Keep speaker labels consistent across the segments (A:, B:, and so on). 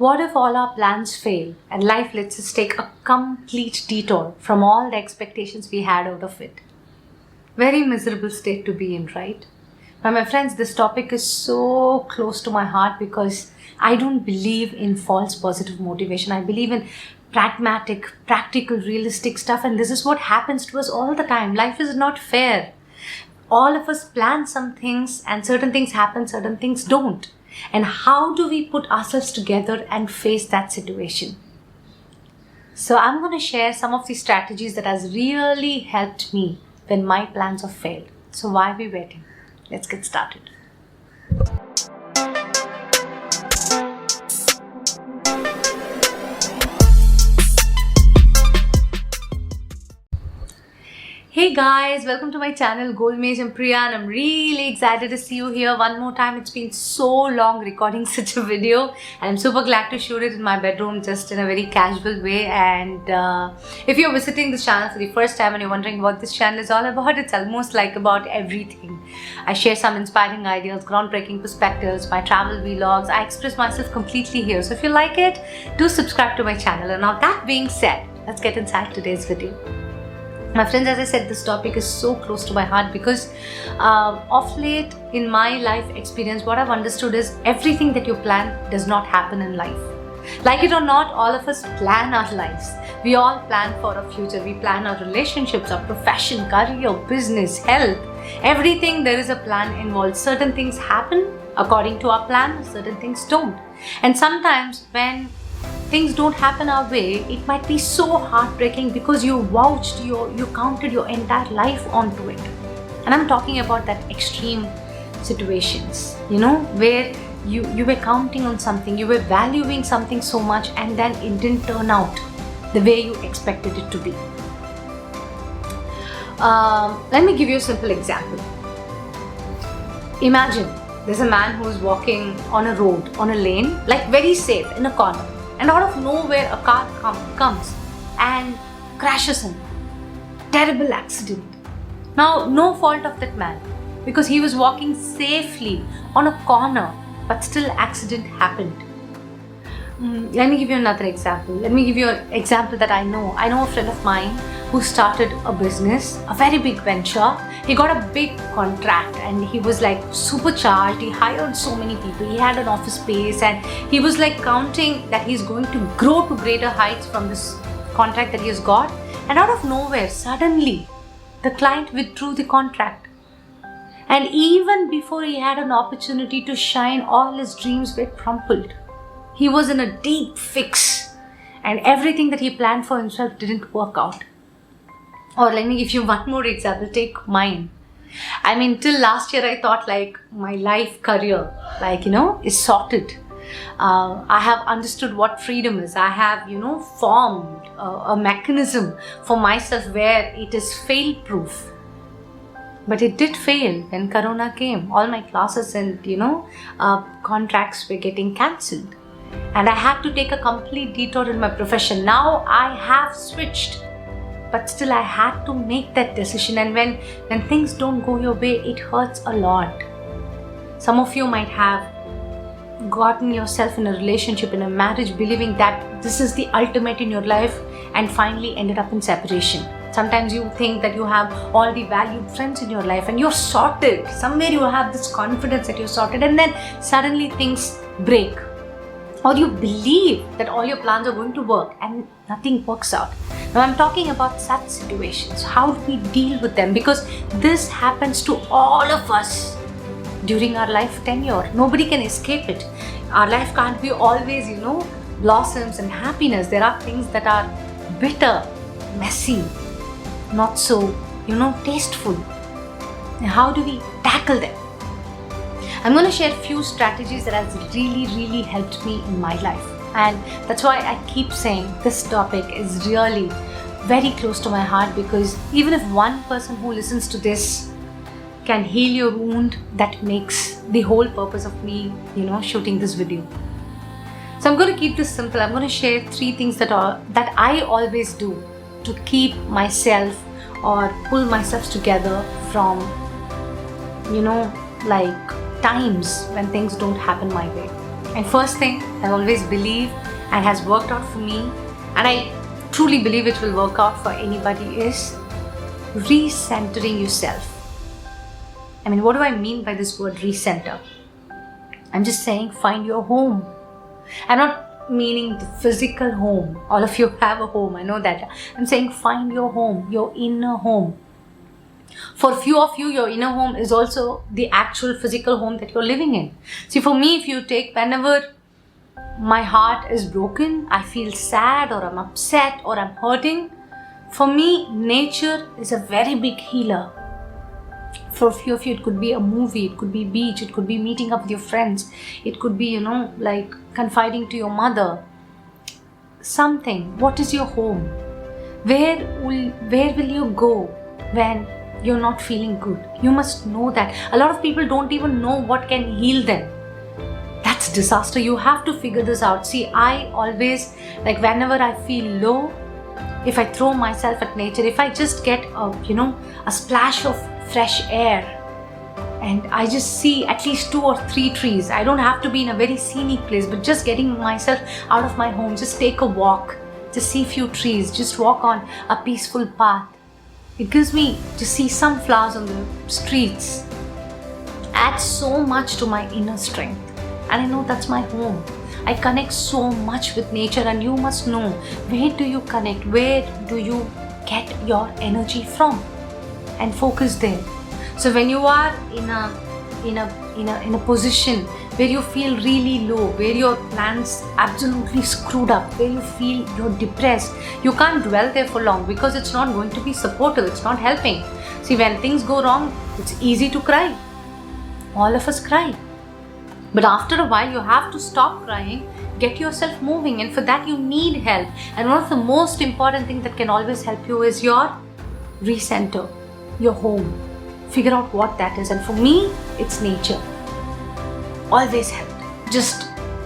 A: What if all our plans fail and life lets us take a complete detour from all the expectations we had out of it? Very miserable state to be in, right? Now, my friends, this topic is so close to my heart because I don't believe in false positive motivation. I believe in pragmatic, practical, realistic stuff, and this is what happens to us all the time. Life is not fair. All of us plan some things and certain things happen, certain things don't. And how do we put ourselves together and face that situation? So I'm going to share some of the strategies that has really helped me when my plans have failed. So why are we waiting? Let's get started. Hey guys, welcome to my channel Goldmage and Priya, and I'm really excited to see you here one more time. It's been so long recording such a video and I'm super glad to shoot it in my bedroom just in a very casual way. And if you're visiting this channel for the first time and you're wondering what this channel is all about, it's almost like about everything. I share some inspiring ideas, groundbreaking perspectives, my travel vlogs. I express myself completely here. So if you like it, do subscribe to my channel. And now that being said, let's get inside today's video. My friends, as I said, this topic is so close to my heart because of late in my life experience, what I've understood is everything that you plan does not happen in life. Like it or not, all of us plan our lives. We all plan for a future. We plan our relationships, our profession, career, business, health. Everything, there is a plan involved. Certain things happen according to our plan, certain things don't. And sometimes when things don't happen our way, it might be so heartbreaking because you counted your entire life onto it. And I'm talking about that extreme situations, where you were counting on something, you were valuing something so much, and then it didn't turn out the way you expected it to be. Let me give you a simple example. Imagine there's a man who's walking on a road, on a lane, like very safe in a corner. And out of nowhere, a car comes and crashes him. Terrible accident. Now, no fault of that man because he was walking safely on a corner, but still accident happened. Let me give you another example. Let me give you an example that I know. I know a friend of mine who started a business, a very big venture. He got a big contract and he was like supercharged. He hired so many people. He had an office space and he was like counting that he's going to grow to greater heights from this contract that he has got. And out of nowhere, suddenly, the client withdrew the contract. And even before he had an opportunity to shine, all his dreams were crumpled. He was in a deep fix and everything that he planned for himself didn't work out. Or let me give you one more example. Take mine. I mean, till last year I thought like my life career, is sorted. I have understood what freedom is. I have, formed a mechanism for myself where it is fail proof. But it did fail when Corona came. All my classes and, contracts were getting cancelled. And I had to take a complete detour in my profession. Now I have switched. But still I had to make that decision, and when things don't go your way, it hurts a lot. Some of you might have gotten yourself in a relationship, in a marriage, believing that this is the ultimate in your life and finally ended up in separation. Sometimes you think that you have all the valued friends in your life and you're sorted. Somewhere you have this confidence that you're sorted, and then suddenly things break. Or you believe that all your plans are going to work and nothing works out. Now I'm talking about such situations. How do we deal with them? Because this happens to all of us during our life tenure. Nobody can escape it. Our life can't be always, blossoms and happiness. There are things that are bitter, messy, not so, tasteful. Now, how do we tackle them? I'm going to share a few strategies that has really, really helped me in my life. And that's why I keep saying this topic is really very close to my heart, because even if one person who listens to this can heal your wound, that makes the whole purpose of me, shooting this video. So I'm going to keep this simple. I'm going to share 3 things that I always do to keep myself or pull myself together from, times when things don't happen my way. And first thing I always believe and has worked out for me, and I truly believe it will work out for anybody, is recentering yourself. I mean, what do I mean by this word recenter? I'm just saying find your home. I'm not meaning the physical home. All of you have a home, I know that. I'm saying find your home, your inner home. For a few of you, your inner home is also the actual physical home that you're living in. See, for me, if you take, whenever my heart is broken, I feel sad or I'm upset or I'm hurting, for me, nature is a very big healer. For a few of you, it could be a movie, it could be beach, it could be meeting up with your friends, it could be, like confiding to your mother. Something. What is your home? Where will you go when you're not feeling good? You must know that. A lot of people don't even know what can heal them. That's disaster. You have to figure this out. See, I always, like whenever I feel low, if I throw myself at nature, if I just get a splash of fresh air and I just see at least 2 or 3 trees. I don't have to be in a very scenic place, but just getting myself out of my home, just take a walk, just see a few trees, just walk on a peaceful path. It gives me to see some flowers on the streets. Adds so much to my inner strength. And I know that's my home. I connect so much with nature, and you must know, where do you connect? Where do you get your energy from? And focus there. So when you are in a position where you feel really low, where your plans absolutely screwed up, where you feel you're depressed, you can't dwell there for long because it's not going to be supportive, it's not helping. See, when things go wrong, it's easy to cry. All of us cry. But after a while, you have to stop crying, get yourself moving, and for that you need help. And one of the most important things that can always help you is your recenter, your home. Figure out what that is. And for me, it's nature. Always helped.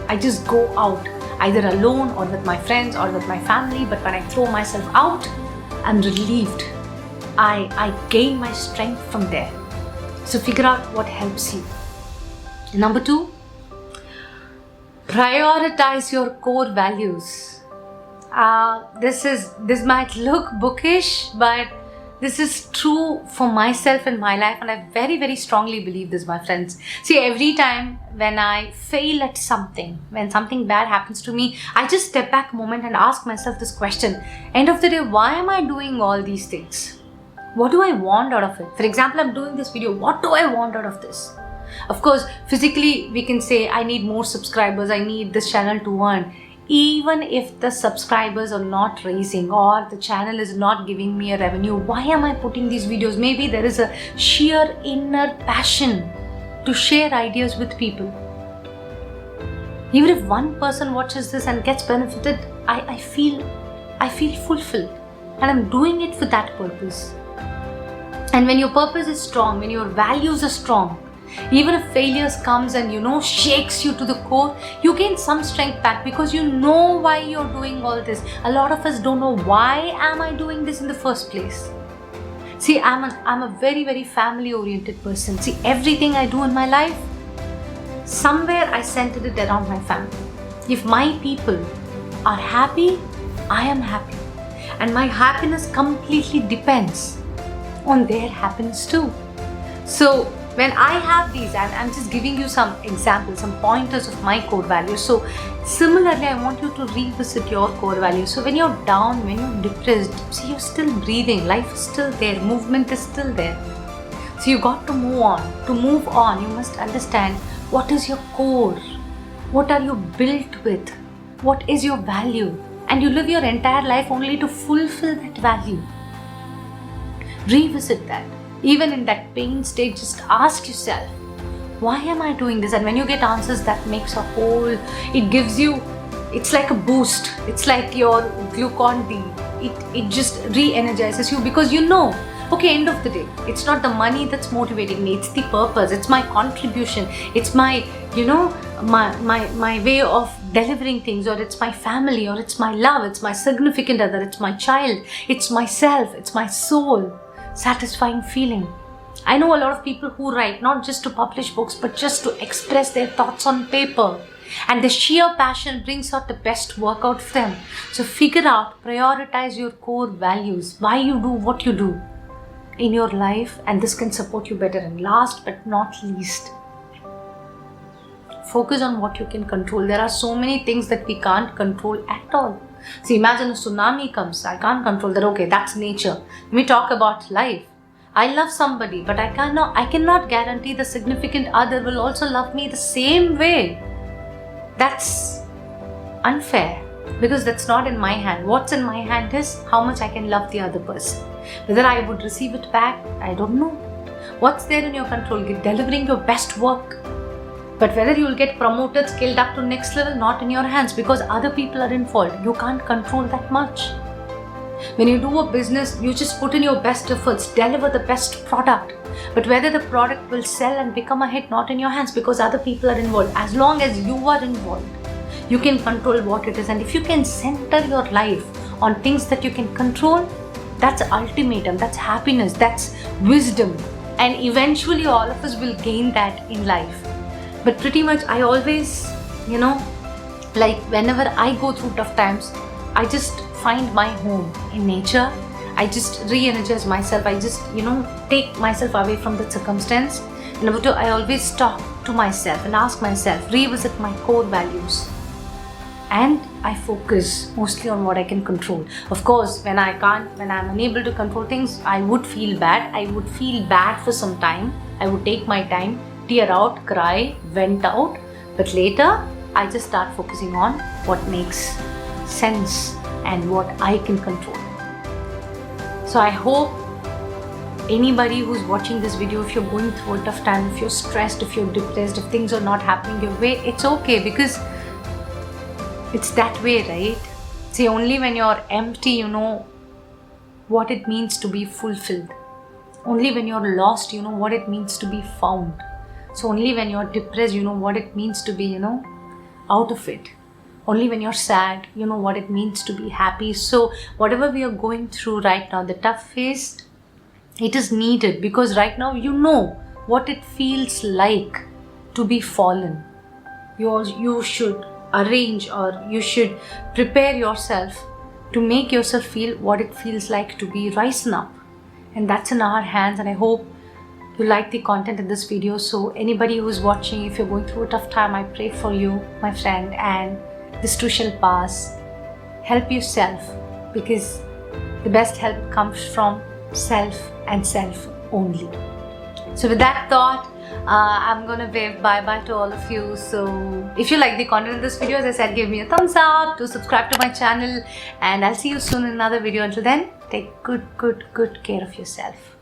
A: I just go out, either alone or with my friends or with my family. But when I throw myself out, I'm relieved. I gain my strength from there. So figure out what helps you. Number 2, prioritize your core values. This might look bookish, but this is true for myself in my life, and I very, very strongly believe this, my friends. See, every time when I fail at something, when something bad happens to me, I just step back a moment and ask myself this question. End of the day, why am I doing all these things? What do I want out of it? For example, I'm doing this video. What do I want out of this? Of course, physically, we can say, I need more subscribers. I need this channel to earn. Even if the subscribers are not raising or the channel is not giving me a revenue, why am I putting these videos? Maybe there is a sheer inner passion to share ideas with people. Even if one person watches this and gets benefited, I feel fulfilled, and I'm doing it for that purpose. And when your purpose is strong, when your values are strong, even if failures comes and shakes you to the core, you gain some strength back because you know why you're doing all this. A lot of us don't know, why am I doing this in the first place? See, I'm a very, very family oriented person. See, everything I do in my life, somewhere I centered it around my family. If my people are happy, I am happy. And my happiness completely depends on their happiness too. So when I have these, and I'm just giving you some examples, some pointers of my core values. So similarly, I want you to revisit your core values. So when you're down, when you're depressed, see, you're still breathing, life is still there, movement is still there. So you got to move on. To move on, you must understand what is your core, what are you built with, what is your value, and you live your entire life only to fulfill that value. Revisit that. Even in that pain state, just ask yourself, why am I doing this? And when you get answers, that makes a whole, it gives you, it's like a boost. It's like your Glucon-D. It just re-energizes you because okay, end of the day, it's not the money that's motivating me, it's the purpose, it's my contribution, it's my, my way of delivering things, or it's my family, or it's my love, it's my significant other, it's my child, it's myself, it's my soul. Satisfying feeling. I know a lot of people who write not just to publish books, but just to express their thoughts on paper. And the sheer passion brings out the best work out of them. So figure out, prioritize your core values, why you do what you do in your life, and this can support you better. And last but not least, focus on what you can control. There are so many things that we can't control at all. See, imagine a tsunami comes. I can't control that. Okay, that's nature. Let me talk about life. I love somebody, but I cannot guarantee the significant other will also love me the same way. That's unfair, because that's not in my hand. What's in my hand is how much I can love the other person. Whether I would receive it back, I don't know. What's there in your control? Delivering your best work. But whether you will get promoted, scaled up to next level, not in your hands, because other people are involved. You can't control that much. When you do a business, you just put in your best efforts, deliver the best product. But whether the product will sell and become a hit, not in your hands, because other people are involved. As long as you are involved, you can control what it is. And if you can center your life on things that you can control, that's ultimatum, that's happiness, that's wisdom. And eventually all of us will gain that in life. But pretty much I always, like whenever I go through tough times, I just find my home in nature. I just re-energize myself. I just, take myself away from the circumstance. And I always stop to myself and ask myself, revisit my core values. And I focus mostly on what I can control. Of course, when I'm unable to control things, I would feel bad. I would feel bad for some time. I would take my time, tear out, cry, vent out. But later, I just start focusing on what makes sense and what I can control. So I hope anybody who's watching this video, if you're going through a tough time, if you're stressed, if you're depressed, if things are not happening your way, it's okay, because it's that way, right? See, only when you're empty, you know what it means to be fulfilled. Only when you're lost, you know what it means to be found. So only when you're depressed, you know what it means to be, out of it. Only when you're sad, you know what it means to be happy. So whatever we are going through right now, the tough phase, it is needed, because right now you know what it feels like to be fallen. You should arrange, or you should prepare yourself to make yourself feel what it feels like to be rising up. And that's in our hands. And I hope you like the content in this video. So anybody who's watching, if you're going through a tough time, I pray for you, my friend, and this too shall pass. Help yourself, because the best help comes from self and self only. So with that thought, I'm gonna wave bye-bye to all of you. So if you like the content of this video, as I said, give me a thumbs up, to subscribe to my channel, and I'll see you soon in another video. Until then, take good care of yourself.